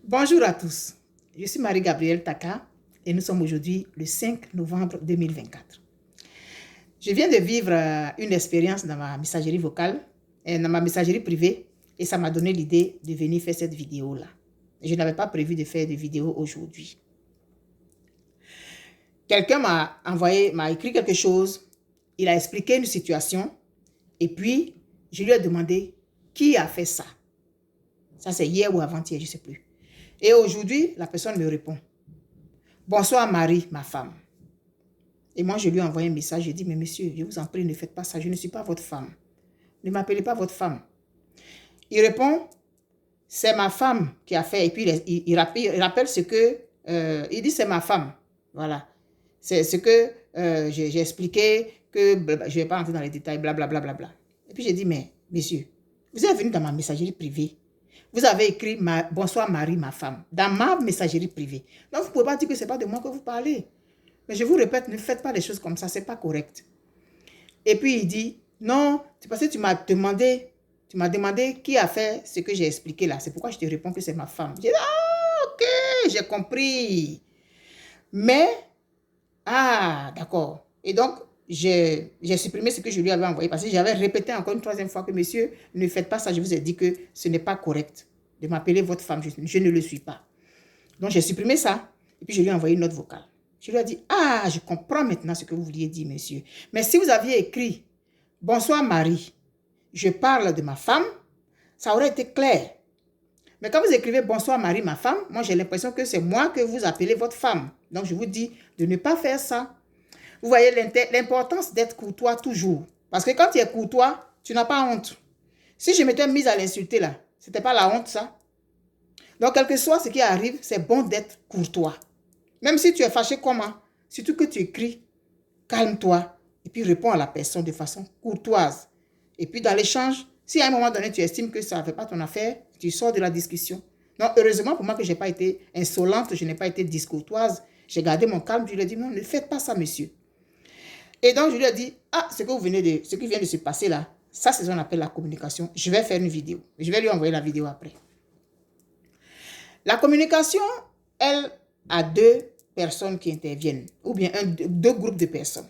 Bonjour à tous, je suis Marie-Gabrielle Taka et nous sommes aujourd'hui le 5 novembre 2024. Je viens de vivre une expérience dans ma messagerie vocale, dans ma messagerie privée, et ça m'a donné l'idée de venir faire cette vidéo-là. Je n'avais pas prévu de faire de vidéo aujourd'hui. Quelqu'un m'a écrit quelque chose, il a expliqué une situation, et puis je lui ai demandé qui a fait ça. Ça c'est hier ou avant-hier, je ne sais plus. Et aujourd'hui, la personne me répond. Bonsoir Marie, ma femme. Et moi, je lui ai envoyé un message. Je dis, mais monsieur, je vous en prie, ne faites pas ça. Je ne suis pas votre femme. Ne m'appelez pas votre femme. Il répond, c'est ma femme qui a fait. Et puis, il rappelle ce que... il dit, c'est ma femme. Voilà. C'est ce que j'ai expliqué, que je ne vais pas entrer dans les détails, blablabla. Bla, bla, bla. Et puis, j'ai dit, mais monsieur, vous êtes venu dans ma messagerie privée. Vous avez écrit bonsoir Marie, ma femme, dans ma messagerie privée. Donc, vous ne pouvez pas dire que ce n'est pas de moi que vous parlez. Mais je vous répète, ne faites pas des choses comme ça, ce n'est pas correct. Et puis, il dit, non, c'est parce que tu m'as demandé qui a fait ce que j'ai expliqué là. C'est pourquoi je te réponds que c'est ma femme. J'ai dit, ah, ok, j'ai compris. Mais, ah, d'accord. Et donc, j'ai supprimé ce que je lui avais envoyé parce que j'avais répété encore une troisième fois que monsieur, ne faites pas ça. Je vous ai dit que ce n'est pas correct de m'appeler votre femme. Je ne le suis pas. Donc, j'ai supprimé ça. Et puis, je lui ai envoyé une note vocale. Je lui ai dit, ah, je comprends maintenant ce que vous vouliez dire, monsieur. Mais si vous aviez écrit, bonsoir Marie, je parle de ma femme, ça aurait été clair. Mais quand vous écrivez bonsoir Marie, ma femme, moi j'ai l'impression que c'est moi que vous appelez votre femme. Donc, je vous dis de ne pas faire ça. Vous voyez l'importance d'être courtois toujours. Parce que quand tu es courtois, tu n'as pas honte. Si je m'étais mise à l'insulter là, ce n'était pas la honte ça. Donc, quel que soit ce qui arrive, c'est bon d'être courtois. Même si tu es fâché comment, surtout que tu écris, calme-toi et puis réponds à la personne de façon courtoise. Et puis dans l'échange, si à un moment donné tu estimes que ça ne fait pas ton affaire, tu sors de la discussion. Donc, heureusement pour moi que je n'ai pas été insolente, je n'ai pas été discourtoise. J'ai gardé mon calme, je lui ai dit non, ne faites pas ça, monsieur. Et donc, je lui ai dit, ah, ce qui vient de se passer là, ça, c'est ce qu'on appelle la communication. Je vais faire une vidéo. Je vais lui envoyer la vidéo après. La communication, elle, a deux personnes qui interviennent, ou bien deux groupes de personnes.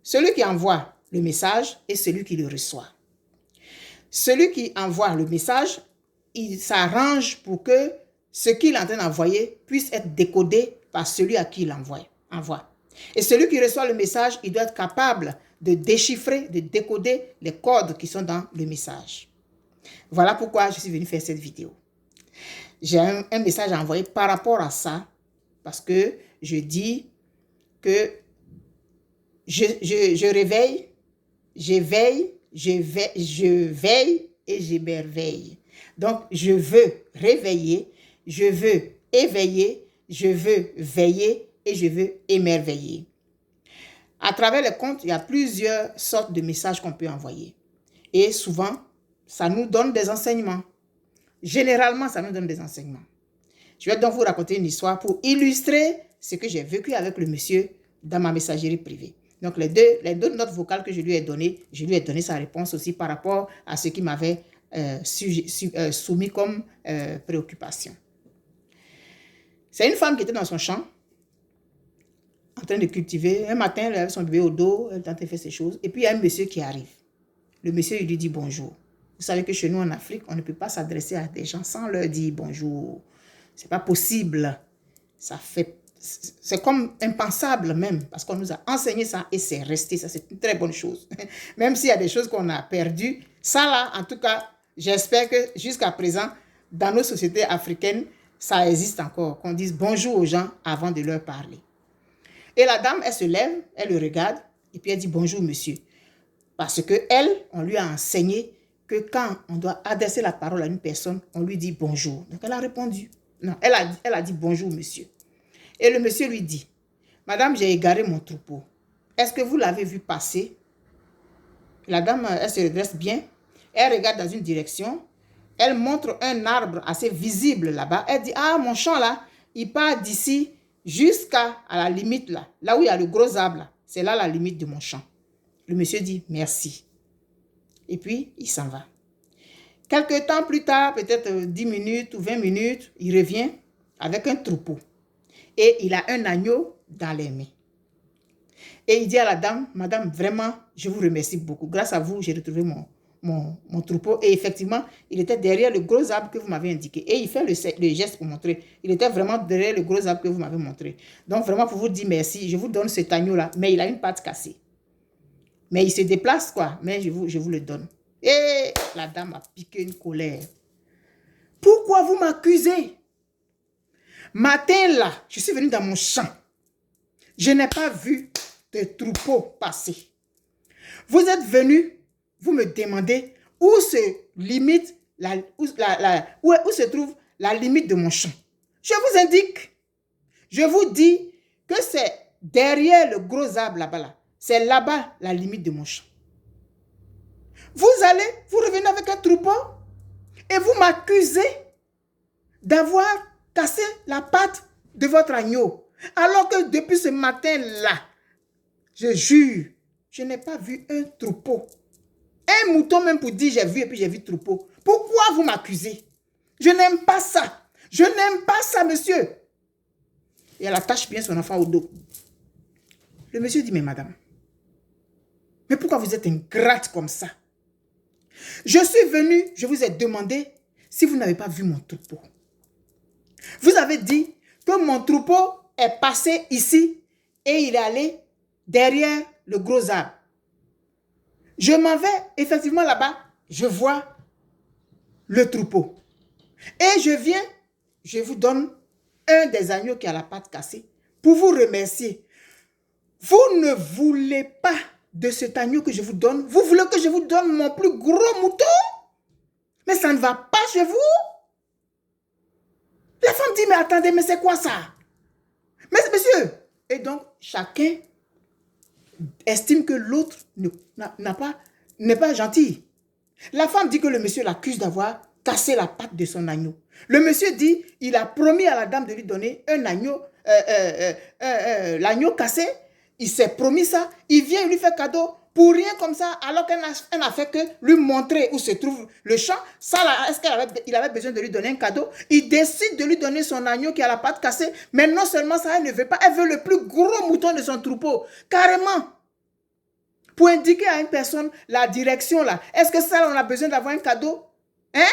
Celui qui envoie le message et celui qui le reçoit. Celui qui envoie le message, il s'arrange pour que ce qu'il est en train d'envoyer puisse être décodé par celui à qui il envoie. Et celui qui reçoit le message, il doit être capable de déchiffrer, de décoder les codes qui sont dans le message. Voilà pourquoi je suis venue faire cette vidéo. J'ai un message à envoyer par rapport à ça, parce que je dis que je réveille, je veille et j'émerveille. Donc, je veux réveiller, je veux éveiller, je veux veiller et je veux émerveiller. À travers les comptes, il y a plusieurs sortes de messages qu'on peut envoyer. Et souvent, ça nous donne des enseignements. Généralement, ça nous donne des enseignements. Je vais donc vous raconter une histoire pour illustrer ce que j'ai vécu avec le monsieur dans ma messagerie privée. Donc, les deux notes vocales que je lui ai données, sa réponse aussi par rapport à ce qu'il m'avait soumis comme préoccupation. C'est une femme qui était dans son champ, en train de cultiver. Un matin, elle avait son bébé au dos, elle est en train de faire ses choses. Et puis, il y a un monsieur qui arrive. Le monsieur, il lui dit bonjour. Vous savez que chez nous, en Afrique, on ne peut pas s'adresser à des gens sans leur dire bonjour. C'est pas possible. C'est comme impensable même, parce qu'on nous a enseigné ça et c'est resté. Ça, c'est une très bonne chose. Même s'il y a des choses qu'on a perdues, ça là, en tout cas, j'espère que jusqu'à présent, dans nos sociétés africaines, ça existe encore, qu'on dise bonjour aux gens avant de leur parler. Et la dame, elle se lève, elle le regarde, et puis elle dit bonjour monsieur. Parce que elle, on lui a enseigné que quand on doit adresser la parole à une personne, on lui dit bonjour. Donc elle a répondu. Non, elle a dit bonjour monsieur. Et le monsieur lui dit, madame, j'ai égaré mon troupeau. Est-ce que vous l'avez vu passer? La dame, elle se redresse bien. Elle regarde dans une direction. Elle montre un arbre assez visible là-bas. Elle dit, ah, mon champ là, il part d'ici jusqu'à la limite là. Là où il y a le gros arbre là. C'est là la limite de mon champ. Le monsieur dit, merci. Et puis, il s'en va. Quelques temps plus tard, peut-être 10 minutes ou 20 minutes, il revient. avec un troupeau. Et il a un agneau dans les mains. Et il dit à la dame, madame, vraiment, je vous remercie beaucoup. Grâce à vous, j'ai retrouvé mon troupeau. Et effectivement, il était derrière le gros arbre que vous m'avez indiqué. Et il fait le geste pour montrer. Il était vraiment derrière le gros arbre que vous m'avez montré. Donc, vraiment, pour vous dire merci, je vous donne cet agneau-là. Mais il a une patte cassée. Mais il se déplace, quoi. Mais je vous le donne. Et la dame a piqué une colère. Pourquoi vous m'accusez? Matin, là, je suis venue dans mon champ. Je n'ai pas vu de troupeau passer. Vous êtes venu, vous me demandez où se limite où se trouve la limite de mon champ. Je vous indique, je vous dis que c'est derrière le gros arbre là-bas. Là. C'est là-bas la limite de mon champ. Vous revenez avec un troupeau et vous m'accusez d'avoir cassé la patte de votre agneau. Alors que depuis ce matin-là, je jure, je n'ai pas vu un troupeau. Un mouton même pour dire j'ai vu et puis j'ai vu troupeau. Pourquoi vous m'accusez? Je n'aime pas ça. Je n'aime pas ça, monsieur. Et elle attache bien son enfant au dos. Le monsieur dit, mais madame, mais pourquoi vous êtes ingrate comme ça? Je suis venu, je vous ai demandé si vous n'avez pas vu mon troupeau. Vous avez dit que mon troupeau est passé ici et il est allé derrière le gros arbre. Je m'en vais effectivement là-bas, je vois le troupeau. Et je viens, je vous donne un des agneaux qui a la patte cassée pour vous remercier. Vous ne voulez pas de cet agneau que je vous donne. Vous voulez que je vous donne mon plus gros mouton? Mais ça ne va pas chez vous. La femme dit, mais attendez, mais c'est quoi ça? Mais monsieur, et donc chacun estime que l'autre n'est pas gentil. La femme dit que le monsieur l'accuse d'avoir cassé la patte de son agneau. Le monsieur dit, il a promis à la dame de lui donner un agneau, l'agneau cassé. Il s'est promis ça. Il vient, il lui fait cadeau pour rien comme ça, alors qu'elle n'a fait que lui montrer où se trouve le champ. Ça, est-ce qu'il avait besoin de lui donner un cadeau? Il décide de lui donner son agneau qui a la patte cassée. Mais non seulement ça, elle ne veut pas. Elle veut le plus gros mouton de son troupeau. Carrément. Pour indiquer à une personne la direction là. Est-ce que ça, on a besoin d'avoir un cadeau? Hein?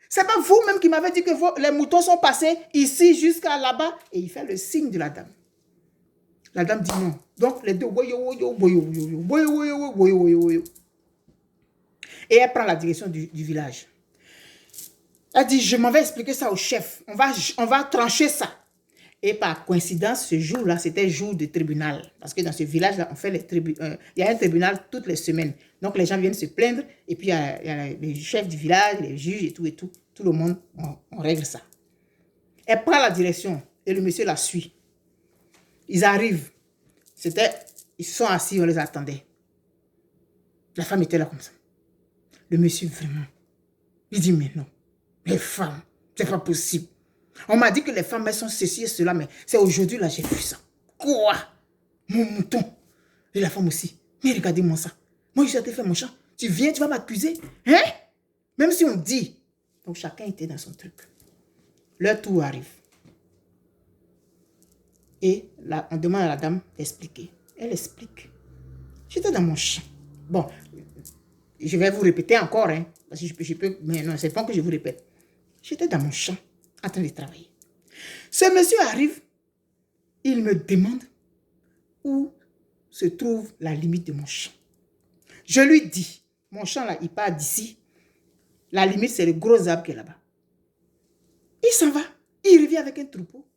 C'est pas vous-même qui m'avez dit que les moutons sont passés ici jusqu'à là-bas. Et il fait le signe de la dame. La dame dit non. Donc les deux, et elle prend la direction du village. Elle dit, je m'en vais expliquer ça au chef. On va trancher ça. Et par coïncidence, ce jour-là, c'était jour de tribunal. Parce que dans ce village-là, il y a un tribunal toutes les semaines. Donc les gens viennent se plaindre. Et puis il y a les chefs du village, les juges et tout. Tout le monde, on règle ça. Elle prend la direction et le monsieur la suit. Ils arrivent. Ils sont assis, on les attendait. La femme était là comme ça. Le monsieur, vraiment, il dit, mais non, les femmes, c'est pas possible. On m'a dit que les femmes, elles sont ceci et cela, mais c'est aujourd'hui, là, j'ai vu ça. Quoi? Mon mouton. Et la femme aussi. Mais regardez-moi ça. Moi, je suis allée faire mon champ. Tu viens, tu vas m'accuser. Hein? Même si on dit. Donc, chacun était dans son truc. Leur tour arrive. Et là, on demande à la dame d'expliquer. Elle explique. J'étais dans mon champ. Bon, je vais vous répéter encore, hein, parce que je peux, mais non, c'est pas que je vous répète. J'étais dans mon champ, en train de travailler. Ce monsieur arrive, il me demande où se trouve la limite de mon champ. Je lui dis, mon champ là, il part d'ici. La limite, c'est le gros arbre qui est là-bas. Il s'en va. Il revient avec un troupeau.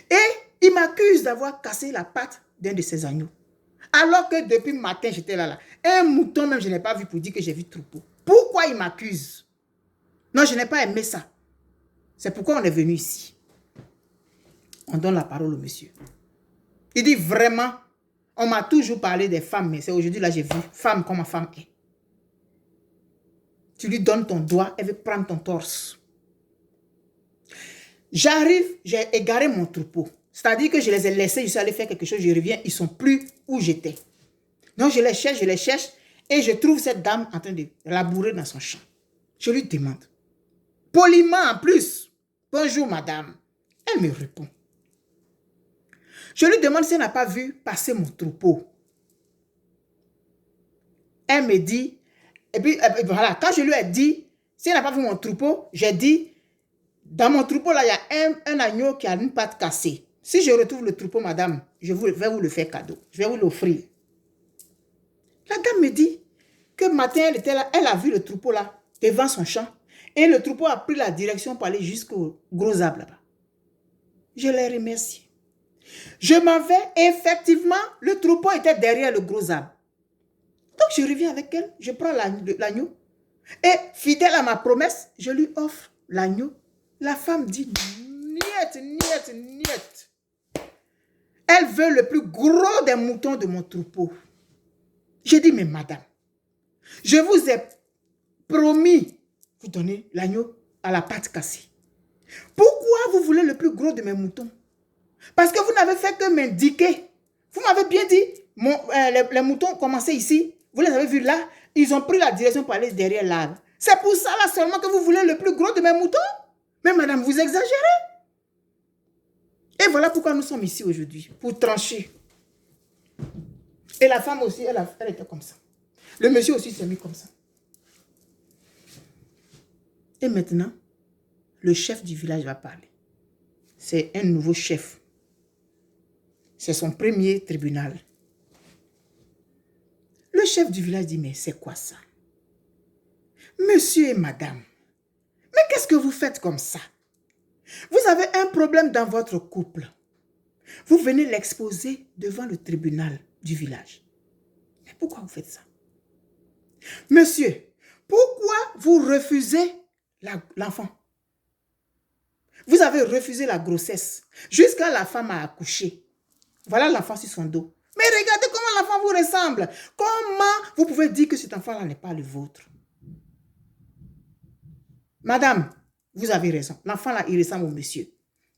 Et il m'accuse d'avoir cassé la patte d'un de ses agneaux. Alors que depuis le matin, j'étais là. Un mouton même, je n'ai pas vu pour dire que j'ai vu troupeau. Pourquoi il m'accuse? Non, je n'ai pas aimé ça. C'est pourquoi on est venu ici. On donne la parole au monsieur. Il dit vraiment, on m'a toujours parlé des femmes, mais c'est aujourd'hui là j'ai vu femme comme ma femme est. Tu lui donnes ton doigt, elle veut prendre ton torse. J'arrive, j'ai égaré mon troupeau. C'est-à-dire que je les ai laissés, je suis allé faire quelque chose, je reviens, ils ne sont plus où j'étais. Donc je les cherche, et je trouve cette dame en train de labourer dans son champ. Je lui demande, poliment en plus, Bonjour, madame. Elle me répond. Je lui demande si elle n'a pas vu passer mon troupeau. Elle me dit, et puis voilà, quand je lui ai dit, si elle n'a pas vu mon troupeau, j'ai dit, dans mon troupeau, là, il y a un agneau qui a une patte cassée. Si je retrouve le troupeau, madame, je vais vous le faire cadeau. Je vais vous l'offrir. La dame me dit que matin, elle était là, elle a vu le troupeau là, devant son champ. Et le troupeau a pris la direction pour aller jusqu'au gros arbre là-bas. Je l'ai remercié. Je m'en vais, et effectivement, le troupeau était derrière le gros arbre. Donc, je reviens avec elle, je prends l'agneau. Et fidèle à ma promesse, je lui offre l'agneau. La femme dit, niet, niet, niet. Elle veut le plus gros des moutons de mon troupeau. J'ai dit, mais madame, je vous ai promis, vous donner l'agneau à la patte cassée. Pourquoi vous voulez le plus gros de mes moutons? Parce que vous n'avez fait que m'indiquer. Vous m'avez bien dit, les moutons commençaient ici. Vous les avez vus là. Ils ont pris la direction pour aller derrière l'arbre. C'est pour ça là seulement que vous voulez le plus gros de mes moutons? Mais madame, vous exagérez. Et voilà pourquoi nous sommes ici aujourd'hui. Pour trancher. Et la femme aussi, elle était comme ça. Le monsieur aussi s'est mis comme ça. Et maintenant, le chef du village va parler. C'est un nouveau chef. C'est son premier tribunal. Le chef du village dit, mais c'est quoi ça? Monsieur et madame, mais qu'est-ce que vous faites comme ça? Vous avez un problème dans votre couple. Vous venez l'exposer devant le tribunal du village. Mais pourquoi vous faites ça? Monsieur, pourquoi vous refusez l'enfant? Vous avez refusé la grossesse jusqu'à la femme a accouché. Voilà l'enfant sur son dos. Mais regardez comment l'enfant vous ressemble. Comment vous pouvez dire que cet enfant-là n'est pas le vôtre? Madame, vous avez raison. L'enfant-là, il ressemble au monsieur.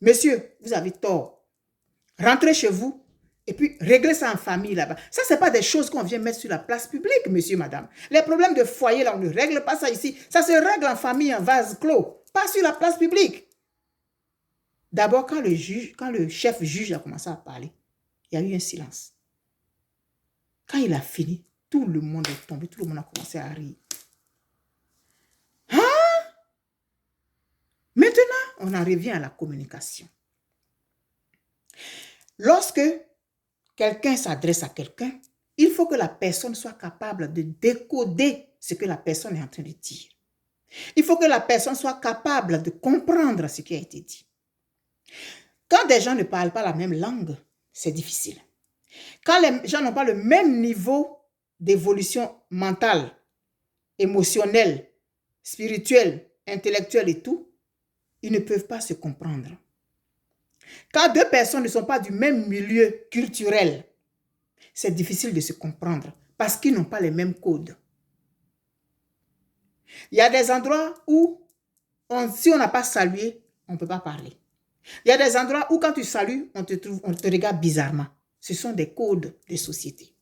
Monsieur, vous avez tort. Rentrez chez vous et puis réglez ça en famille là-bas. Ça, ce n'est pas des choses qu'on vient mettre sur la place publique, monsieur, madame. Les problèmes de foyer, là, on ne règle pas ça ici. Ça se règle en famille, en vase clos, pas sur la place publique. D'abord, quand le chef juge a commencé à parler, il y a eu un silence. Quand il a fini, tout le monde est tombé, tout le monde a commencé à rire. Hein? Maintenant, on en revient à la communication. Lorsque quelqu'un s'adresse à quelqu'un, il faut que la personne soit capable de décoder ce que la personne est en train de dire. Il faut que la personne soit capable de comprendre ce qui a été dit. Quand des gens ne parlent pas la même langue, c'est difficile. Quand les gens n'ont pas le même niveau d'évolution mentale, émotionnelle, spirituelle, intellectuelle et tout, ils ne peuvent pas se comprendre. Quand deux personnes ne sont pas du même milieu culturel, c'est difficile de se comprendre parce qu'ils n'ont pas les mêmes codes. Il y a des endroits où, si on n'a pas salué, on ne peut pas parler. Il y a des endroits où quand tu salues, on te regarde bizarrement. Ce sont des codes de société.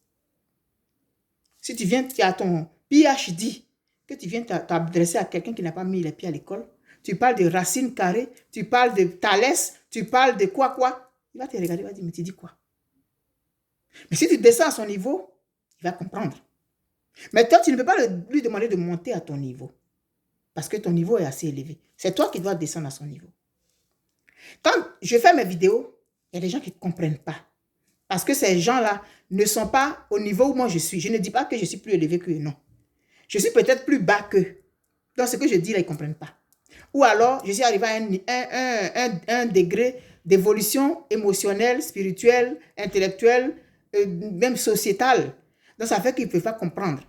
Si tu viens, tu as ton PhD, que tu viens t'adresser à quelqu'un qui n'a pas mis les pieds à l'école, tu parles de racines carrées, tu parles de Thalès, tu parles de quoi. Il va te regarder, il va dire, mais tu dis quoi? Mais si tu descends à son niveau, il va comprendre. Mais toi, tu ne peux pas lui demander de monter à ton niveau. Parce que ton niveau est assez élevé. C'est toi qui dois descendre à son niveau. Quand je fais mes vidéos, il y a des gens qui ne comprennent pas. Parce que ces gens-là ne sont pas au niveau où moi je suis. Je ne dis pas que je suis plus élevé qu'eux, non. Je suis peut-être plus bas qu'eux. Donc, ce que je dis là, ils ne comprennent pas. Ou alors, je suis arrivé à un degré d'évolution émotionnelle, spirituelle, intellectuelle, même sociétale. Donc, ça fait qu'ils ne peuvent pas comprendre.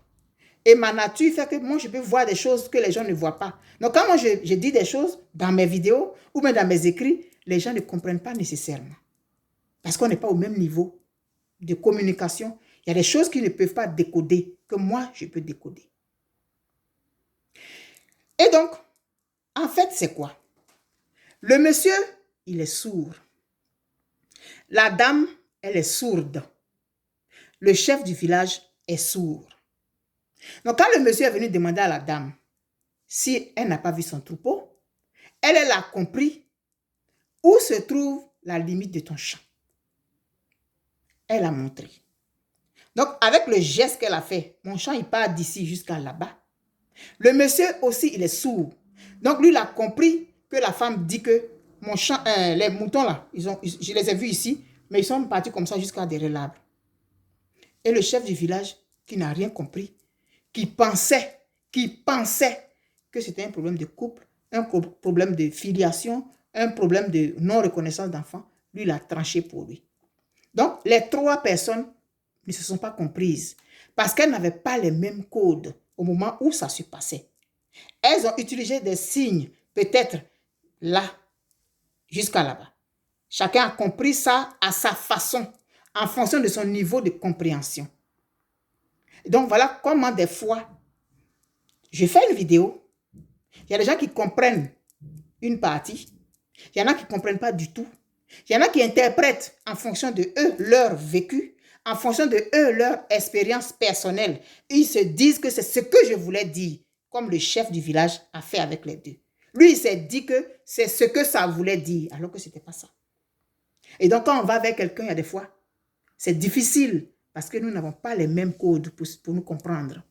Et ma nature fait que moi, je peux voir des choses que les gens ne voient pas. Donc, quand moi, je dis des choses dans mes vidéos ou même dans mes écrits, les gens ne comprennent pas nécessairement. Parce qu'on n'est pas au même niveau de communication. Il y a des choses qu'ils ne peuvent pas décoder, que moi, je peux décoder. Et donc, en fait, c'est quoi? Le monsieur, il est sourd. La dame, elle est sourde. Le chef du village est sourd. Donc, quand le monsieur est venu demander à la dame si elle n'a pas vu son troupeau, elle a compris Où se trouve la limite de ton champ? Elle a montré. Donc, avec le geste qu'elle a fait, mon champ, il part d'ici jusqu'à là-bas. Le monsieur aussi, il est sourd. Donc, lui, il a compris que la femme dit que mon champ, les moutons là, je les ai vus ici, mais ils sont partis comme ça jusqu'à derrière l'arbre. Et le chef du village, qui n'a rien compris, qui pensait que c'était un problème de couple, un problème de filiation, un problème de non-reconnaissance d'enfants, lui, il a tranché pour lui. Donc, les trois personnes ne se sont pas comprises parce qu'elles n'avaient pas les mêmes codes au moment où ça se passait. Elles ont utilisé des signes, peut-être là, jusqu'à là-bas. Chacun a compris ça à sa façon, en fonction de son niveau de compréhension. Donc, voilà comment des fois, je fais une vidéo, il y a des gens qui comprennent une partie, il y en a qui ne comprennent pas du tout. Il y en a qui interprètent en fonction de eux, leur vécu, en fonction de eux, leur expérience personnelle. Ils se disent que c'est ce que je voulais dire, comme le chef du village a fait avec les deux. Lui, il s'est dit que c'est ce que ça voulait dire, alors que ce n'était pas ça. Et donc, quand on va avec quelqu'un, il y a des fois, c'est difficile parce que nous n'avons pas les mêmes codes pour nous comprendre.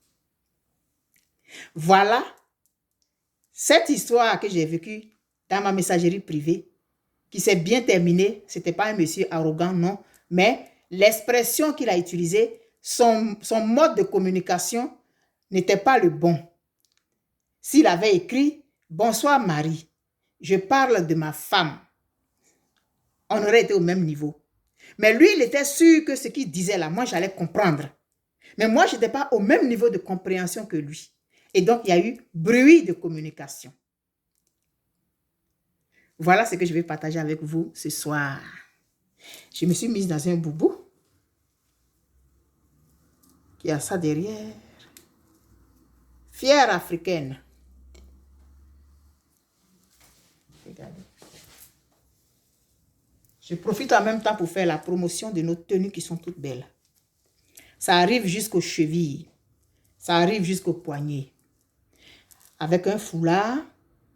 Voilà cette histoire que j'ai vécue dans ma messagerie privée qui s'est bien terminée. Ce n'était pas un monsieur arrogant, non, mais l'expression qu'il a utilisée, son mode de communication n'était pas le bon. S'il avait écrit « Bonsoir Marie, je parle de ma femme », on aurait été au même niveau. Mais lui, il était sûr que ce qu'il disait là, moi, j'allais comprendre. Mais moi, je n'étais pas au même niveau de compréhension que lui. Et donc, il y a eu bruit de communication. Voilà ce que je vais partager avec vous ce soir. Je me suis mise dans un boubou qui a ça derrière. Fière africaine. Regardez. Je profite en même temps pour faire la promotion de nos tenues qui sont toutes belles. Ça arrive jusqu'aux chevilles. Ça arrive jusqu'aux poignets. Avec un foulard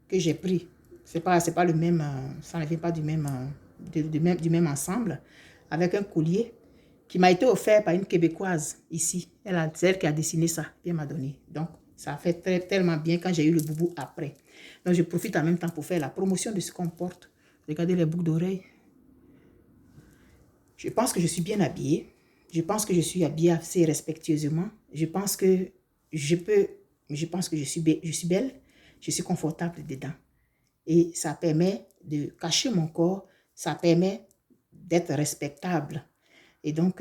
que j'ai pris. C'est pas le même, ça ne vient pas du même ensemble. Avec un collier qui m'a été offert par une Québécoise ici. C'est elle qui a dessiné ça et elle m'a donné. Donc, ça a fait tellement bien quand j'ai eu le boubou après. Donc, je profite en même temps pour faire la promotion de ce qu'on porte. Regardez les boucles d'oreilles. Je pense que je suis bien habillée. Je pense que je suis habillée assez respectueusement. Je pense que je suis belle. Je suis confortable dedans. Et ça permet de cacher mon corps. Ça permet d'être respectable. Et donc,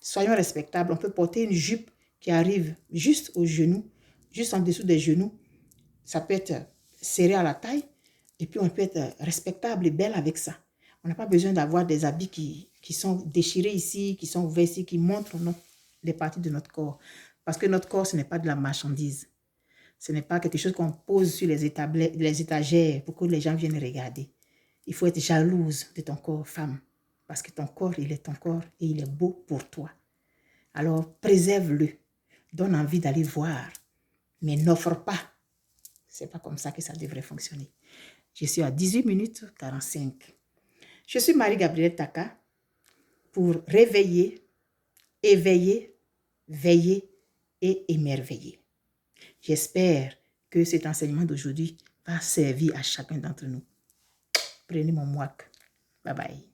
soyons respectables. On peut porter une jupe qui arrive juste aux genoux, juste en dessous des genoux. Ça peut être serré à la taille. Et puis, on peut être respectable et belle avec ça. On n'a pas besoin d'avoir des habits qui sont déchirés ici, qui sont ouverts ici, qui montrent les parties de notre corps. Parce que notre corps, ce n'est pas de la marchandise. Ce n'est pas quelque chose qu'on pose sur les étagères pour que les gens viennent regarder. Il faut être jalouse de ton corps, femme. Parce que ton corps, il est ton corps et il est beau pour toi. Alors, préserve-le. Donne envie d'aller voir. Mais n'offre pas. Ce n'est pas comme ça que ça devrait fonctionner. Je suis à 18 minutes 45. Je suis Marie-Gabrielle Taka pour réveiller, éveiller, veiller et émerveiller. J'espère que cet enseignement d'aujourd'hui va servir à chacun d'entre nous. Prenez mon mouac. Bye bye.